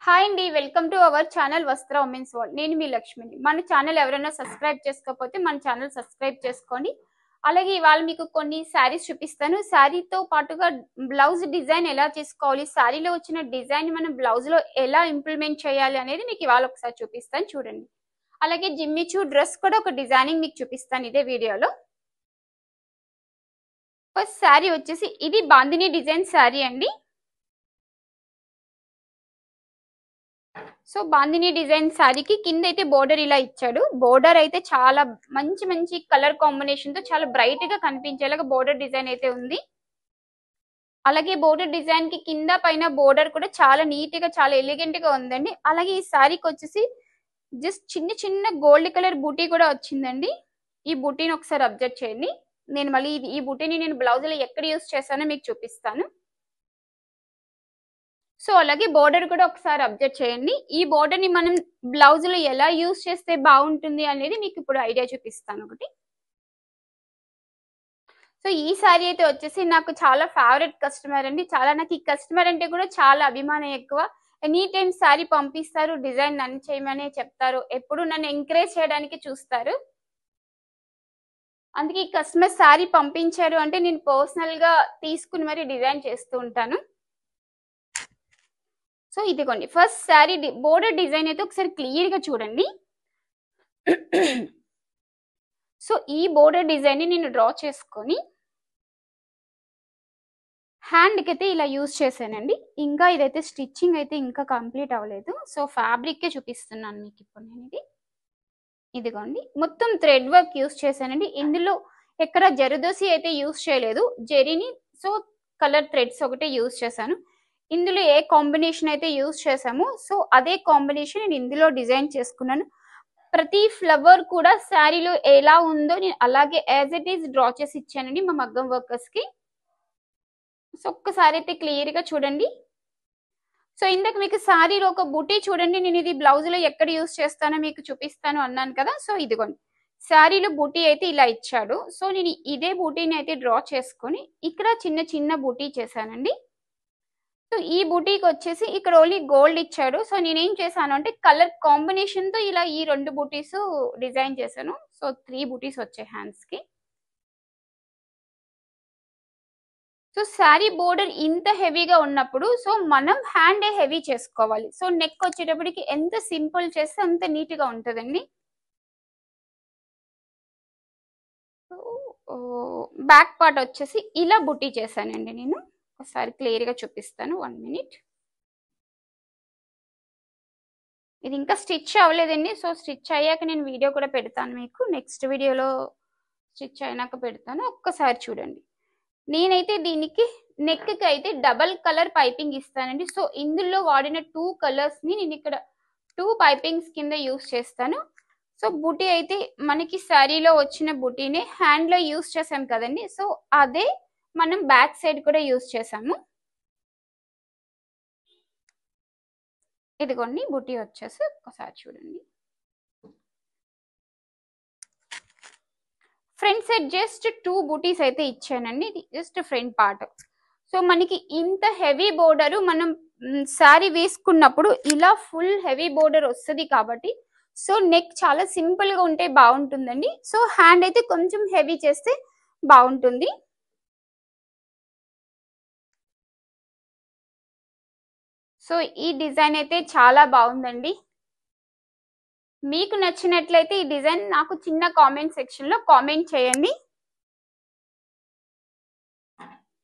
Hi అండి, welcome to our channel వస్త్ర women's world. నేను మీ లక్ష్మిని. మన ఛానల్ ఎవరైనా సబ్స్క్రైబ్ చేసుకోకపోతే మన ఛానల్ సబ్స్క్రైబ్ చేసుకోండి. అలాగే ఇవాళ మీకు కొన్ని శారీస్ చూపిస్తాను. శారీతో పాటుగా బ్లౌజ్ డిజైన్ ఎలా చేసుకోవాలి, శారీలో వచ్చిన డిజైన్ మనం బ్లౌజ్ లో ఎలా ఇంప్లిమెంట్ చేయాలి అనేది మీకు ఇవాళ ఒకసారి చూపిస్తాను, చూడండి. అలాగే జిమ్మిచూ డ్రెస్ కూడా ఒక డిజైనింగ్ మీకు చూపిస్తాను ఇదే వీడియోలో. ఫస్ట్ శారీ వచ్చేసి ఇది బాందిని డిజైన్ శారీ అండి. సో బాందిని డిజైన్ శారీకి కింద అయితే బోర్డర్ ఇలా ఇచ్చాడు. బోర్డర్ అయితే చాలా మంచి మంచి కలర్ కాంబినేషన్ తో చాలా బ్రైట్ గా కనిపించేలాగా బోర్డర్ డిజైన్ అయితే ఉంది. అలాగే బోర్డర్ డిజైన్ కి కింద పైన బోర్డర్ కూడా చాలా నీట్ గా చాలా ఎలిగెంట్ గా ఉందండి. అలాగే ఈ శారీకి వచ్చేసి జస్ట్ చిన్న చిన్న గోల్డ్ కలర్ బూటీ కూడా వచ్చిందండి. ఈ బూటీని ఒకసారి అబ్జర్వ్ చేయండి. నేను మళ్ళీ ఈ బూటీని నేను బ్లౌజ్ లో ఎక్కడ యూస్ చేస్తానో మీకు చూపిస్తాను. సో అలాగే బోర్డర్ కూడా ఒకసారి అబ్జర్వ్ చేయండి. ఈ బోర్డర్ ని మనం బ్లౌజ్ లో ఎలా యూస్ చేస్తే బాగుంటుంది అనేది మీకు ఇప్పుడు ఐడియా చూపిస్తాను ఒకటి. సో ఈ శారీ అయితే వచ్చేసి నాకు చాలా ఫేవరెట్ కస్టమర్ అండి. నాకు ఈ కస్టమర్ అంటే కూడా చాలా అభిమానం ఎక్కువ. ఎనీ టైం శారీ పంపిస్తారు, డిజైన్ నన్ను చేయమని చెప్తారు, ఎప్పుడు నన్ను ఎంకరేజ్ చేయడానికి చూస్తారు. అందుకే ఈ కస్టమర్ శారీ పంపించారు అంటే నేను పర్సనల్ గా తీసుకుని మరి డిజైన్ చేస్తూ ఉంటాను. సో ఇదిగోండి ఫస్ట్ శారీ బోర్డర్ డిజైన్ అయితే ఒకసారి క్లియర్ గా చూడండి. సో ఈ బోర్డర్ డిజైన్ ని నేను డ్రా చేసుకొని హ్యాండ్ కి అయితే ఇలా యూజ్ చేశానండి. ఇంకా ఇదైతే స్టిచ్చింగ్ అయితే ఇంకా కంప్లీట్ అవ్వలేదు. సో ఫ్యాబ్రిక్ కే చూపిస్తున్నాను మీకు ఇప్పుడు నేను. ఇదిగోండి మొత్తం థ్రెడ్ వర్క్ యూజ్ చేశానండి. ఇందులో ఎక్కడ జరదోసి అయితే యూజ్ చేయలేదు, జెరీని సో కలర్ థ్రెడ్స్ ఒకటే యూజ్ చేశాను. ఇందులో ఏ కాంబినేషన్ అయితే యూజ్ చేసామో సో అదే కాంబినేషన్ నేను ఇందులో డిజైన్ చేసుకున్నాను. ప్రతి ఫ్లవర్ కూడా శారీలో ఎలా ఉందో నేను అలాగే యాజ్ ఇట్ ఈస్ డ్రా చేసి ఇచ్చానండి మా మగ్గం వర్కర్స్ కి. సో ఒక్కసారి అయితే క్లియర్ గా చూడండి. సో ఇందాక మీకు శారీలో ఒక బూటీ చూడండి, నేను ఇది బ్లౌజ్ లో ఎక్కడ యూజ్ చేస్తానో మీకు చూపిస్తాను అన్నాను కదా. సో ఇదిగోండి శారీలో బూటీ అయితే ఇలా ఇచ్చాడు. సో నేను ఇదే బూటీని అయితే డ్రా చేసుకొని ఇక్కడ చిన్న చిన్న బూటీ చేశానండి. సో ఈ బూటీకి వచ్చేసి ఇక్కడ ఓన్లీ గోల్డ్ ఇచ్చాడు. సో నేనేం చేశాను అంటే కలర్ కాంబినేషన్ తో ఇలా ఈ 2 బూటీస్ డిజైన్ చేశాను. సో 3 బూటీస్ వచ్చాయి హ్యాండ్స్ కి. సో శారీ బోర్డర్ ఇంత హెవీగా ఉన్నప్పుడు సో మనం హ్యాండ్ హెవీ చేసుకోవాలి. సో నెక్ వచ్చేటప్పటికి ఎంత సింపుల్ చేస్తే అంత నీట్ గా ఉంటుందండి. బ్యాక్ పార్ట్ వచ్చేసి ఇలా బుట్టి చేశానండి నేను. ఒకసారి క్లియర్ గా చూపిస్తాను, 1 మినిట్. ఇది ఇంకా స్టిచ్ అవ్వలేదండి. సో స్టిచ్ అయ్యాక నేను వీడియో కూడా పెడతాను మీకు, నెక్స్ట్ వీడియోలో స్టిచ్ అయినాక పెడతాను. ఒక్కసారి చూడండి. నేనైతే దీనికి నెక్ కి అయితే డబల్ కలర్ పైపింగ్ ఇస్తానండి. సో ఇందులో వాడిన 2 కలర్స్ ని నేను ఇక్కడ 2 పైపింగ్స్ కింద యూస్ చేస్తాను. సో బూటీ అయితే మనకి శారీలో వచ్చిన బూటీని హ్యాండ్ లో యూస్ చేసాం కదండి. సో అదే మనం బ్యాక్ సైడ్ కూడా యూస్ చేసాము. ఇదిగోండి బూటీ వచ్చేసి ఒకసారి చూడండి. ఫ్రంట్ సైడ్ జస్ట్ 2 బూటీస్ అయితే ఇచ్చానండి. ఇది జస్ట్ ఫ్రంట్ పార్ట్. సో మనకి ఇంత హెవీ బోర్డర్ మనం శారీ వేసుకున్నప్పుడు ఇలా ఫుల్ హెవీ బోర్డర్ వస్తుంది కాబట్టి సో నెక్ చాలా సింపుల్ గా ఉంటే బాగుంటుందండి. సో హ్యాండ్ అయితే కొంచెం హెవీ చేస్తే బాగుంటుంది. సో ఈ డిజైన్ అయితే చాలా బాగుందండి. మీకు నచ్చినట్లయితే ఈ డిజైన్ నాకు చిన్న కామెంట్ సెక్షన్ లో కామెంట్ చేయండి.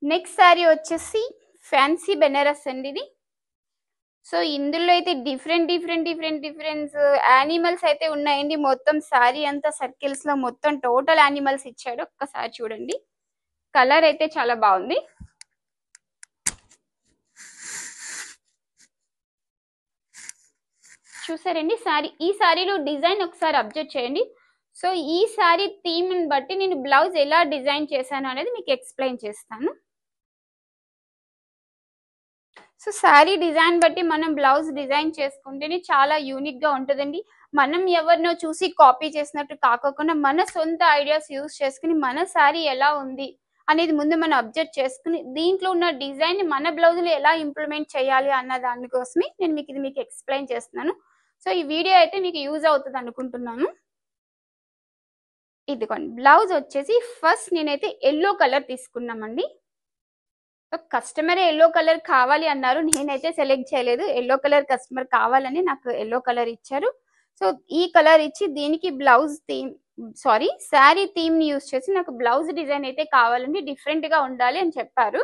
నెక్స్ట్ శారీ వచ్చేసి ఫ్యాన్సీ బెనారస్ అండి ఇది. సో ఇందులో అయితే డిఫరెంట్ యానిమల్స్ అయితే ఉన్నాయండి. మొత్తం శారీ అంతా సర్కిల్స్ లో మొత్తం టోటల్ యానిమల్స్ ఇచ్చాడు. ఒక్కసారి చూడండి. కలర్ అయితే చాలా బాగుంది. చూసారండి శారీ, ఈ శారీలో డిజైన్ ఒకసారి అబ్జర్వ్ చేయండి. సో ఈ శారీ థీమ్ ని బట్టి నేను బ్లౌజ్ ఎలా డిజైన్ చేశాను అనేది మీకు ఎక్స్ప్లెయిన్ చేస్తాను. సో శారీ డిజైన్ బట్టి మనం బ్లౌజ్ డిజైన్ చేసుకుంటేనే చాలా యూనిక్ గా ఉంటుందండి. మనం ఎవరినో చూసి కాపీ చేసినట్టు కాకోకుండా మన సొంత ఐడియాస్ యూజ్ చేసుకుని మన శారీ ఎలా ఉంది అనేది ముందు మనం అబ్జర్వ్ చేసుకుని దీంట్లో ఉన్న డిజైన్ మన బ్లౌజ్ లో ఎలా ఇంప్లిమెంట్ చేయాలి అన్న దానికోసమే నేను మీకు ఎక్స్ప్లెయిన్ చేస్తున్నాను. సో ఈ వీడియో అయితే మీకు యూజ్ అవుతుంది అనుకుంటున్నాను. ఇదిగోండి బ్లౌజ్ వచ్చేసి ఫస్ట్ నేనైతే ఎల్లో కలర్ తీసుకున్నామండి. కస్టమర్ ఎల్లో కలర్ కావాలి అన్నారు, నేనైతే సెలెక్ట్ చేయలేదు. ఎల్లో కలర్ కస్టమర్ కావాలని నాకు ఎల్లో కలర్ ఇచ్చారు. సో ఈ కలర్ ఇచ్చి దీనికి బ్లౌజ్ థీమ్ శారీ థీమ్ ని యూజ్ చేసి నాకు బ్లౌజ్ డిజైన్ అయితే కావాలండి, డిఫరెంట్ గా ఉండాలి అని చెప్పారు.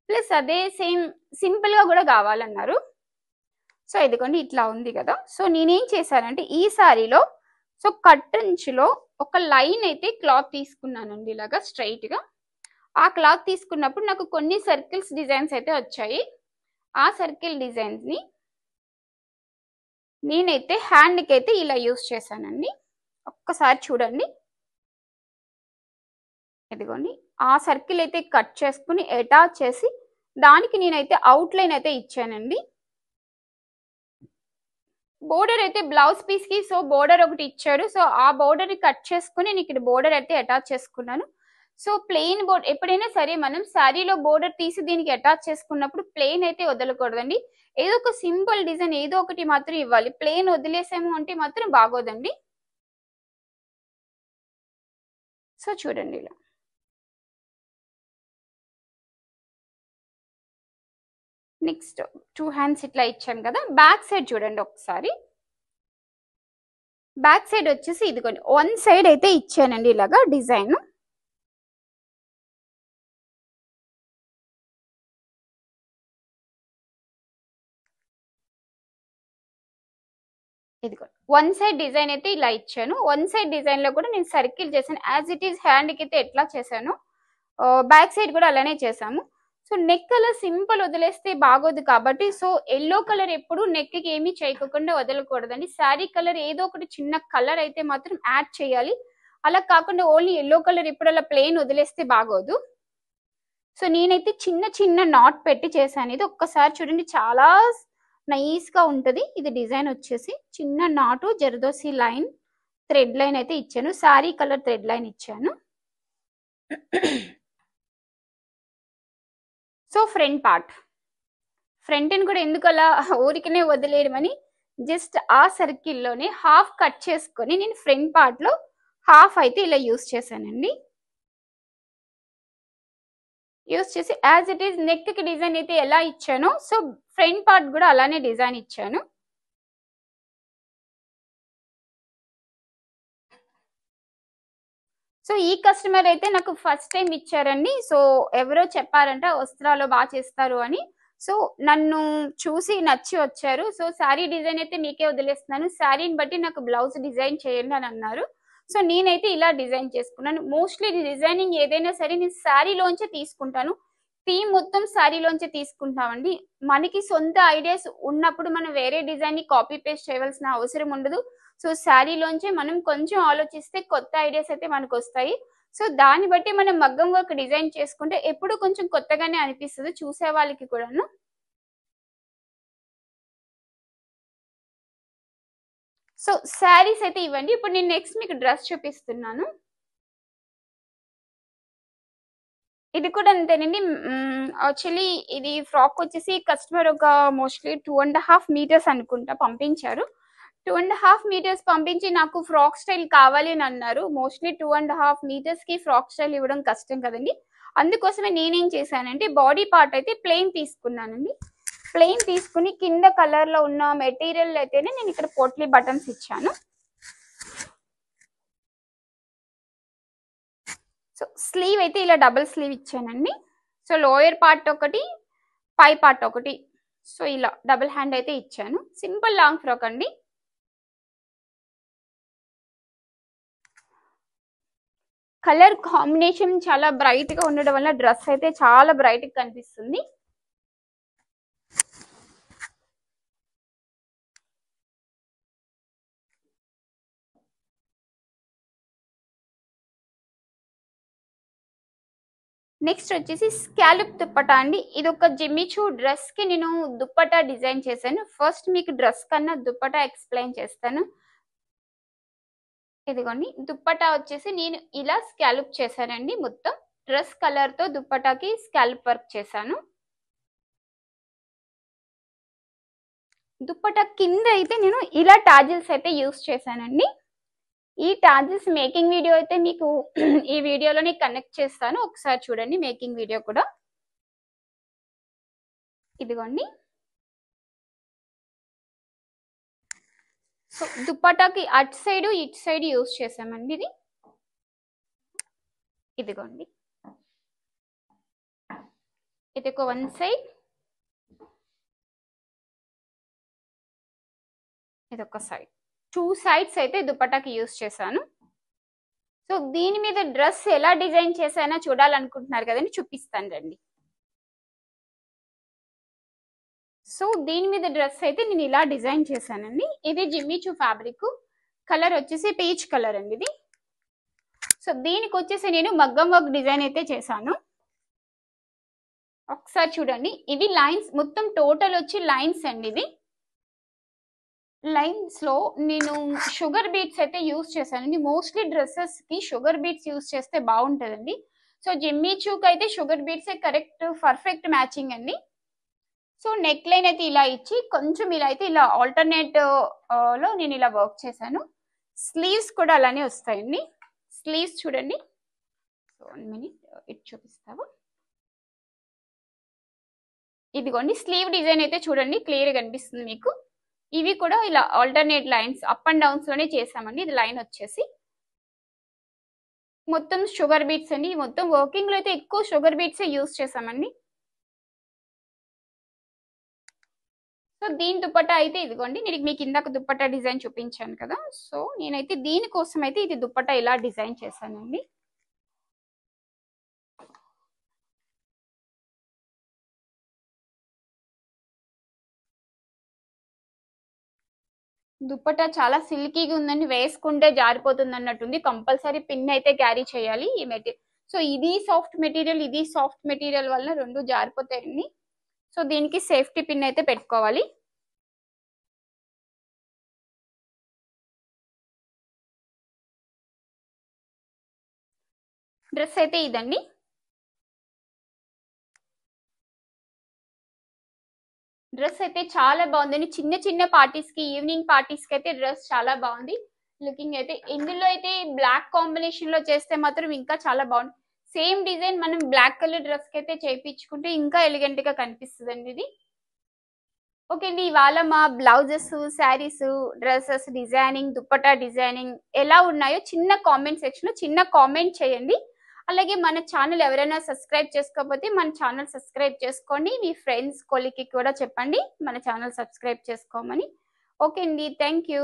ప్లస్ అదే సేమ్ సింపుల్ గా కూడా కావాలన్నారు. సో ఇదిగోండి ఇట్లా ఉంది కదా. సో నేనేం చేశానంటే ఈ శారీలో సో కట్ అంచులో ఒక లైన్ అయితే క్లాత్ తీసుకున్నానండి, ఇలాగా స్ట్రైట్ గా. ఆ క్లాత్ తీసుకున్నప్పుడు నాకు కొన్ని సర్కిల్స్ డిజైన్స్ అయితే వచ్చాయి. ఆ సర్కిల్ డిజైన్స్ ని నేనైతే హ్యాండ్ కి అయితే ఇలా యూజ్ చేశానండి. ఒక్కసారి చూడండి, ఇదిగోండి ఆ సర్కిల్ అయితే కట్ చేసుకుని అటాచ్ చేసి దానికి నేనైతే అవుట్ లైన్ అయితే ఇచ్చానండి. బోర్డర్ అయితే బ్లౌజ్ పీస్ కి సో బోర్డర్ ఒకటి ఇచ్చాడు. సో ఆ బోర్డర్ ని కట్ చేసుకుని నేను ఇక్కడ బోర్డర్ అయితే అటాచ్ చేసుకున్నాను. సో ప్లెయిన్ బోర్డర్ ఎప్పుడైనా సరే మనం శారీలో బోర్డర్ తీసి దీనికి అటాచ్ చేసుకున్నప్పుడు ప్లెయిన్ అయితే వదలకూడదండి. ఏదో ఒక సింపుల్ డిజైన్ ఏదో ఒకటి మాత్రం ఇవ్వాలి. ప్లెయిన్ వదిలేసాము అంటే మాత్రం బాగోదండి. సో చూడండి ఇలా నెక్స్ట్ 2 హ్యాండ్స్ ఇట్లా ఇచ్చాను కదా. బ్యాక్ సైడ్ చూడండి ఒకసారి. బ్యాక్ సైడ్ వచ్చేసి ఇదిగోండి 1 సైడ్ అయితే ఇచ్చానండి ఇలాగా డిజైన్. ఇదిగోండి 1 సైడ్ డిజైన్ అయితే ఇలా ఇచ్చాను. 1 సైడ్ డిజైన్ లో కూడా నేను సర్కిల్ చేశాను. యాజ్ ఇట్ ఈస్ హ్యాండ్ కి అయితే ఎట్లా చేశాను బ్యాక్ సైడ్ కూడా అలానే చేసాము. సో నెక్ కలర్ సింపుల్ వదిలేస్తే బాగోదు కాబట్టి సో ఎల్లో కలర్ ఎప్పుడు నెక్ కి ఏమీ చేయకుండా వదలకూడదండి. శారీ కలర్ ఏదో ఒకటి చిన్న కలర్ అయితే మాత్రం యాడ్ చేయాలి. అలా కాకుండా ఓన్లీ ఎల్లో కలర్ ఎప్పుడు అలా ప్లెయిన్ వదిలేస్తే బాగోదు. సో నేనైతే చిన్న చిన్న నాట్ పెట్టి చేశాను. ఇది ఒక్కసారి చూడండి, చాలా నైస్ గా ఉంటది. ఇది డిజైన్ వచ్చేసి చిన్న నాటు జరదోసి లైన్ థ్రెడ్ లైన్ అయితే ఇచ్చాను. శారీ కలర్ థ్రెడ్ లైన్ ఇచ్చాను. సో ఫ్రంట్ కూడా ఎందుకు అలా ఊరికనే వదిలేయమని జస్ట్ ఆ సర్కిల్లోనే హాఫ్ కట్ చేసుకొని నేను ఫ్రంట్ పార్ట్ లో హాఫ్ అయితే ఇలా యూస్ చేశానండి. యూస్ చేసి యాజ్ ఇట్ ఈస్ నెక్ కి డిజైన్ అయితే ఎలా ఇచ్చానో సో ఫ్రంట్ పార్ట్ కూడా అలానే డిజైన్ ఇచ్చాను. సో ఈ కస్టమర్ అయితే నాకు ఫస్ట్ టైం ఇచ్చారండి. సో ఎవరో చెప్పారంట వస్త్రాలు బాగా చేస్తారు అని. సో నన్ను చూసి నచ్చి వచ్చారు. సో శారీ డిజైన్ అయితే మీకే వదిలేస్తున్నాను, శారీని బట్టి నాకు బ్లౌజ్ డిజైన్ చేయండి అని అన్నారు. సో నేనైతే ఇలా డిజైన్ చేసుకున్నాను. మోస్ట్లీ డిజైనింగ్ ఏదైనా సరే నేను శారీలోంచే తీసుకుంటాను. థీమ్ మొత్తం శారీలోంచే తీసుకుంటామండి. మనకి సొంత ఐడియాస్ ఉన్నప్పుడు మనం వేరే డిజైన్ ని కాపీ పేస్ట్ చేయవలసిన అవసరం ఉండదు. సో శారీలోంచే మనం కొంచెం ఆలోచిస్తే కొత్త ఐడియాస్ అయితే మనకు వస్తాయి. సో దాన్ని బట్టి మనం మగ్గం వర్క్ డిజైన్ చేసుకుంటే ఎప్పుడు కొంచెం కొత్తగానే అనిపిస్తుంది చూసే వాళ్ళకి కూడాను. సో శారీస్ అయితే ఇవ్వండి. ఇప్పుడు నేను నెక్స్ట్ మీకు డ్రెస్ చూపిస్తున్నాను. ఇది కూడా అంతేనండి. యాక్చువల్లీ ఇది ఫ్రాక్ వచ్చేసి కస్టమర్ ఒక మోస్ట్లీ 2.5 మీటర్స్ అనుకుంటా పంపించారు. 2.5 మీటర్స్ పంపించి నాకు ఫ్రాక్ స్టైల్ కావాలి అని అన్నారు. మోస్ట్లీ 2.5 మీటర్స్ కి ఫ్రాక్ స్టైల్ ఇవ్వడం కష్టం కదండి. అందుకోసమే నేనేం చేశానంటే బాడీ పార్ట్ అయితే ప్లెయిన్ తీసుకున్నానండి. ప్లెయిన్ తీసుకుని కింద కలర్ లో ఉన్న మెటీరియల్ అయితేనే నేను ఇక్కడ పోట్లీ బటన్స్ ఇచ్చాను. సో స్లీవ్ అయితే ఇలా డబుల్ స్లీవ్ ఇచ్చానండి. సో లోయర్ పార్ట్ ఒకటి, పై పార్ట్ ఒకటి, సో ఇలా డబుల్ హ్యాండ్ అయితే ఇచ్చాను. సింపుల్ లాంగ్ ఫ్రాక్ అండి. కలర్ కాంబినేషన్ చాలా బ్రైట్ గా ఉండడం వల్ల డ్రెస్ అయితే చాలా బ్రైట్ గా కనిపిస్తుంది. నెక్స్ట్ వచ్చేసి స్కాలప్ దుప్పటా అండి. ఇది ఒక జిమ్మిచూ డ్రెస్ కి నేను దుప్పటా డిజైన్ చేశాను. ఫస్ట్ మీకు డ్రెస్ కన్నా దుప్పటా ఎక్స్ప్లెయిన్ చేస్తాను. ఇదిగోండి దుప్పటా వచ్చేసి నేను ఇలా స్కాలప్ చేశానండి మొత్తం. డ్రెస్ కలర్ తో దుప్పటాకి స్కాల్ప్ వర్క్ చేశాను. దుప్పటా కింద అయితే నేను ఇలా టాజిల్స్ అయితే యూస్ చేశానండి. ఈ టాజిల్స్ మేకింగ్ వీడియో అయితే మీకు ఈ వీడియోలోనే కనెక్ట్ చేస్తాను, ఒకసారి చూడండి మేకింగ్ వీడియో కూడా. ఇదిగోండి. సో దుప్పటాకి అటు సైడ్ ఇటు సైడ్ యూస్ చేసామండి. ఇదిగోండి, ఇది ఒక వన్ సైడ్, ఇది ఒక సైడ్, 2 సైడ్స్ అయితే దుప్పటాకి యూస్ చేశాను. సో దీని మీద డ్రెస్ ఎలా డిజైన్ చేశానో చూడాలనుకుంటున్నారు కదండి, చూపిస్తాను రండి. సో దీని మీద డ్రెస్ అయితే నేను ఇలా డిజైన్ చేశానండి. ఇది జిమ్మిచూ ఫ్యాబ్రిక్, కలర్ వచ్చేసి పీచ్ కలర్ అండి ఇది. సో దీనికి వచ్చేసి నేను మగ్గం వర్క్ డిజైన్ అయితే చేశాను, ఒకసారి చూడండి. ఇవి లైన్స్, మొత్తం టోటల్ వచ్చి లైన్స్ అండి. ఇది లైన్స్ లో నేను షుగర్ బీట్స్ అయితే యూస్ చేశానండి. మోస్ట్లీ డ్రెస్సెస్ కి షుగర్ బీట్స్ యూస్ చేస్తే బాగుంటుందండి. సో జిమ్మిచూకి అయితే sugar beads correct perfect matching అండి. సో నెక్ లైన్ అయితే ఇలా ఇచ్చి కొంచెం ఇలా అయితే ఇలా ఆల్టర్నేట్ లో నేను ఇలా వర్క్ చేశాను. స్లీవ్స్ కూడా అలానే వస్తాయండి. స్లీవ్స్ చూడండి, 1 మినిట్ ఇటు చూపిస్తావా. ఇదిగోండి స్లీవ్ డిజైన్ అయితే చూడండి, క్లియర్ గా కనిపిస్తుంది మీకు. ఇవి కూడా ఇలా alternate lines up and downs లోనే చేసామండి. ఇది లైన్ వచ్చేసి మొత్తం షుగర్ బీట్స్ అండి. మొత్తం వర్కింగ్ లో అయితే ఎక్కువ షుగర్ బీట్స్ యూస్ చేసామండి. సో దీని దుప్పట్టా అయితే ఇదిగోండి, నేను మీకు ఇందాక దుప్పట్టా డిజైన్ చూపించాను కదా. సో నేనైతే దీనికోసం అయితే ఇది దుప్పట్టా ఇలా డిజైన్ చేశానండి. దుప్పట్టా చాలా సిల్కీగా ఉందండి, వేసుకుంటే జారిపోతుంది అన్నట్టుంది. కంపల్సరీ పిన్ అయితే క్యారీ చేయాలి ఈ మెటీరియల్. సో ఇది సాఫ్ట్ మెటీరియల్, ఇది సాఫ్ట్ మెటీరియల్ వల్ల రెండు జారిపోతాయండి. సో దీనికి సేఫ్టీ పిన్ అయితే పెట్టుకోవాలి. డ్రెస్ అయితే ఇదండి. డ్రెస్ అయితే చాలా బాగుందండి. చిన్న చిన్న పార్టీస్ కి, ఈవినింగ్ పార్టీస్ కి అయితే డ్రెస్ చాలా బాగుంది. లుకింగ్ అయితే ఇందులో అయితే బ్లాక్ కాంబినేషన్ లో చేస్తే మాత్రం ఇంకా చాలా బాగుంది. సేమ్ డిజైన్ మనం బ్లాక్ కలర్ డ్రెస్ కి అయితే చేయించుకుంటే ఇంకా ఎలిగెంట్ గా కనిపిస్తుంది అండి ఇది. ఓకే అండి, ఇవాళ మా blouses, saris, dresses designing, dupatta designing ఎలా ఉన్నాయో చిన్న కామెంట్ సెక్షన్ లో చిన్న కామెంట్ చేయండి. అలాగే మన ఛానల్ ఎవరైనా సబ్స్క్రైబ్ చేసుకోకపోతే మన ఛానల్ సబ్స్క్రైబ్ చేసుకోండి. మీ ఫ్రెండ్స్, కొలీగ్కి కూడా చెప్పండి మన ఛానల్ సబ్స్క్రైబ్ చేసుకోమని. ఓకే అండి, థ్యాంక్ యూ.